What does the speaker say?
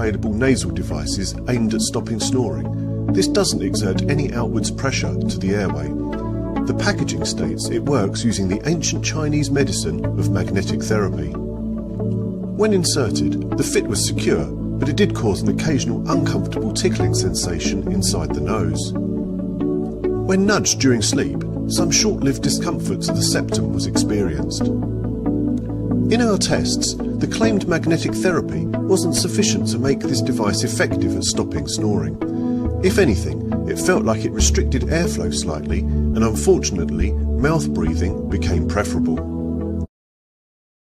available nasal devices aimed at stopping snoring. This doesn't exert any outwards pressure to the airway. The packaging states it works using the ancient Chinese medicine of magnetic therapy. When inserted, the fit was secure, but it did cause an occasional uncomfortable tickling sensation inside the nose. When nudged during sleep, some short-lived discomfort to the septum was experienced. In our tests, the claimed magnetic therapy wasn't sufficient to make this device effective at stopping snoring. If anything, it felt like it restricted airflow slightly, and unfortunately, mouth breathing became preferable.